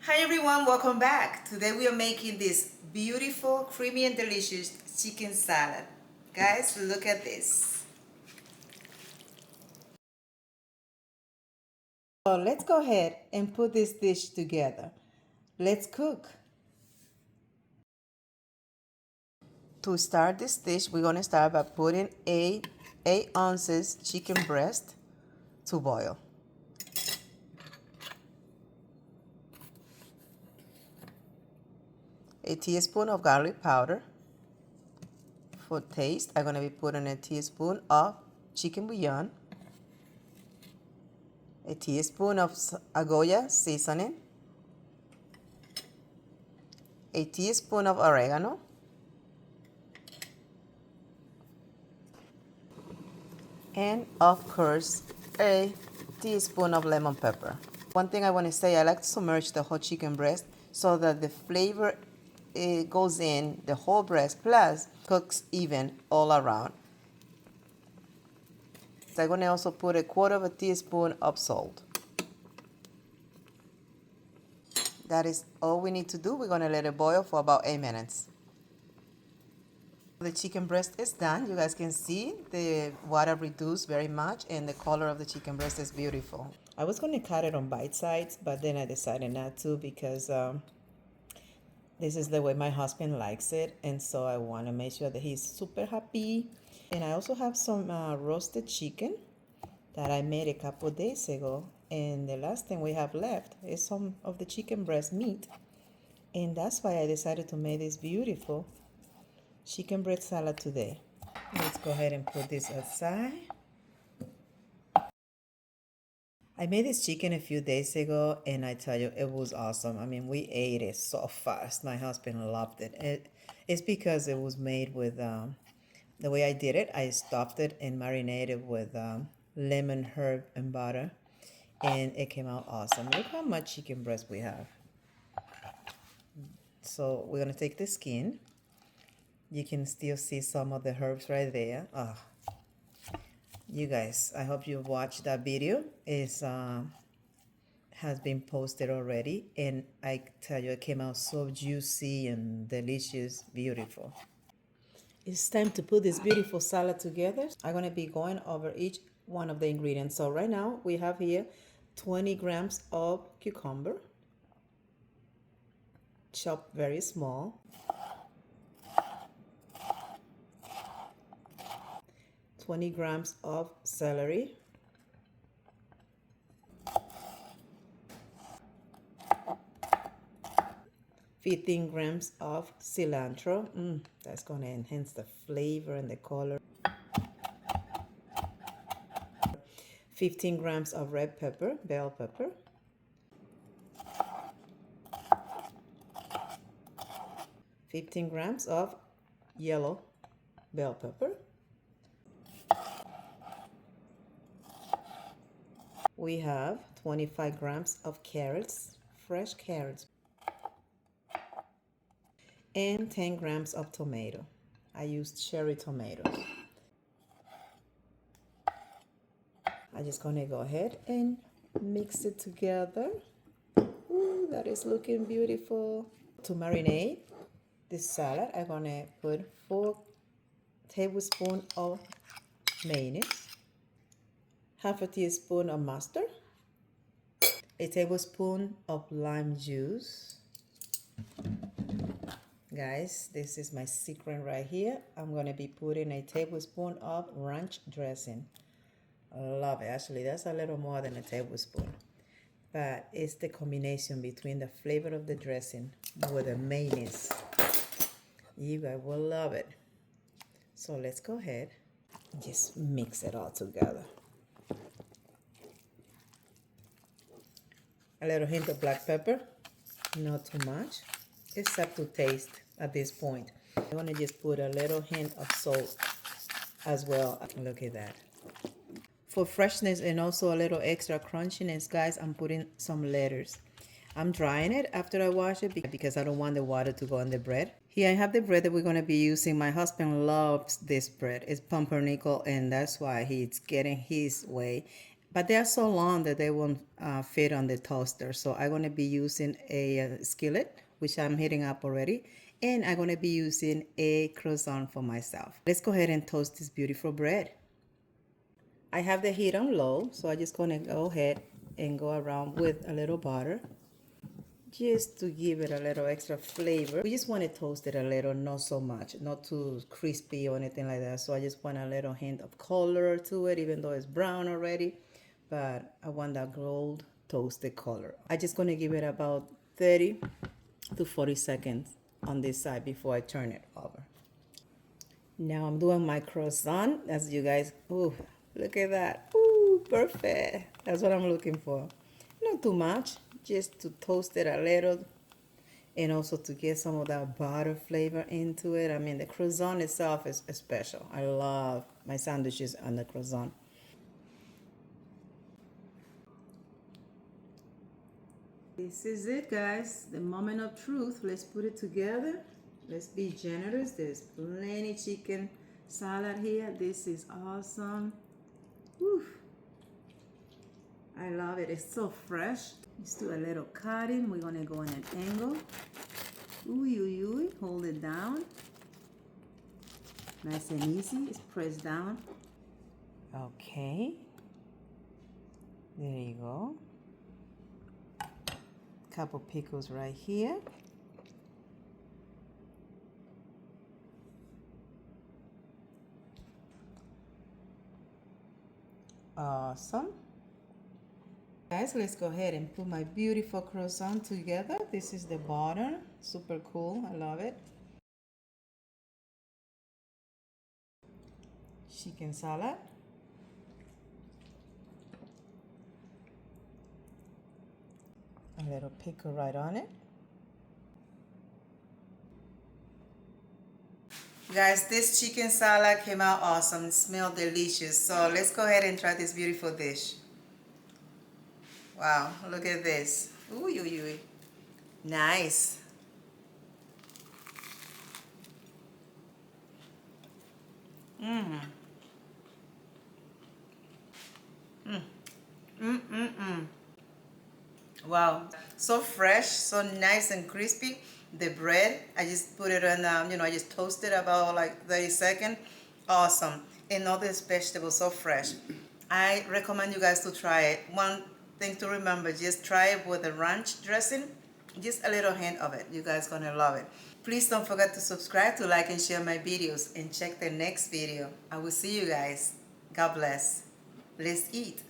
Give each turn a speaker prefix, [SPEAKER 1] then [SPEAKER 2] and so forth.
[SPEAKER 1] Hi everyone, welcome back. Today we are making this beautiful, creamy and delicious chicken salad. Guys, look at this. So let's go ahead and put this dish together. Let's cook. To start this dish, we're going to start by putting 8 ounces chicken breast to boil. A teaspoon of garlic powder. For taste, I'm going to be putting a teaspoon of chicken bouillon, a teaspoon of Agoya seasoning, a teaspoon of oregano, and of course a teaspoon of lemon pepper. One thing I want to say, I like to submerge the whole chicken breast so that the flavor goes in the whole breast plus cooks even all around. So I'm going to also put a quarter of a teaspoon of salt. That is all we need to do. We're going to let it boil for about 8 minutes. The chicken breast is done. You guys can see the water reduced very much and the color of the chicken breast is beautiful. I was going to cut it on bite sides, but then I decided not to because this is the way my husband likes it, and so I want to make sure that he's super happy. And I also have some roasted chicken that I made a couple days ago, and the last thing we have left is some of the chicken breast meat, and that's why I decided to make this beautiful chicken breast salad today. Let's go ahead and put this aside. I made this chicken a few days ago, and I tell you, it was awesome. I mean, we ate it so fast. My husband loved it. It's because it was made with, the way I did it, I stuffed it and marinated with lemon, herb, and butter, and it came out awesome. Look how much chicken breast we have. So we're going to take the skin. You can still see some of the herbs right there. Oh, you guys, I hope you watched that video. It's has been posted already, and I tell you, it came out so juicy and delicious, beautiful. It's time to put this beautiful salad together. I'm going to be going over each one of the ingredients. So right now we have here 20 grams of cucumber, chopped very small. 20 grams of celery. 15 grams of cilantro. That's going to enhance the flavor and the color. 15 grams of red pepper, bell pepper. 15 grams of yellow bell pepper. We have 25 grams of carrots, fresh carrots. And 10 grams of tomato. I used cherry tomatoes. I'm just gonna go ahead and mix it together. Ooh, that is looking beautiful. To marinate this salad, I'm gonna put 4 tablespoons of mayonnaise, half a teaspoon of mustard, a tablespoon of lime juice. Guys, this is my secret right here. I'm going to be putting a tablespoon of ranch dressing. I love it. Actually, that's a little more than a tablespoon. But it's the combination between the flavor of the dressing with the mayonnaise. You guys will love it. So let's go ahead and just mix it all together. A little hint of black pepper, not too much, except to taste at this point. I'm going to just put a little hint of salt as well. Look at that. For freshness and also a little extra crunchiness, guys, I'm putting some lettuce. I'm drying it after I wash it because I don't want the water to go on the bread. Here I have the bread that we're going to be using. My husband loves this bread. It's pumpernickel, and that's why he's getting his way. but they are so long that they won't fit on the toaster. So I'm going to be using a skillet, which I'm heating up already, and I'm going to be using a croissant for myself. Let's go ahead and toast this beautiful bread. I have the heat on low, so I'm just going to go ahead and go around with a little butter just to give it a little extra flavor. We just want to toast it a little, not so much, not too crispy or anything like that. So I just want a little hint of color to it, even though it's brown already, but I want that gold toasted color. I'm just going to give it about 30 to 40 seconds on this side before I turn it over. Now I'm doing my croissant, as you guys, ooh, look at that. Ooh, perfect. That's what I'm looking for. Not too much, just to toast it a little and also to get some of that butter flavor into it. I mean, the croissant itself is special. I love my sandwiches on the croissant. This is it, guys. The moment of truth. Let's put it together. Let's be generous. There's plenty chicken salad here. This is awesome. Woo. I love it. It's so fresh. Let's do a little cutting. We're gonna go in an angle. Ooh, ooh, ooh. Hold it down. Nice and easy. It's pressed down. Okay. There you go. Couple pickles right here. Awesome. Guys, let's go ahead and put my beautiful croissant together. This is the bottom. Super cool. I love it. Chicken salad. A little pickle right on it. Guys, this chicken salad came out awesome. It smelled delicious. So let's go ahead and try this beautiful dish. Wow, look at this. Ooh, ooh, ooh. Nice. Mmm. Mmm. Mmm, mmm, mmm. Wow, so fresh, so nice and crispy. The bread, I just put it on, I just toasted about like 30 seconds. Awesome. And all this vegetable, so fresh. I recommend you guys to try it. One thing to remember, just try it with the ranch dressing. Just a little hint of it. You guys gonna love it. Please don't forget to subscribe, to like and share my videos, and check the next video. I will see you guys. God bless. Let's eat.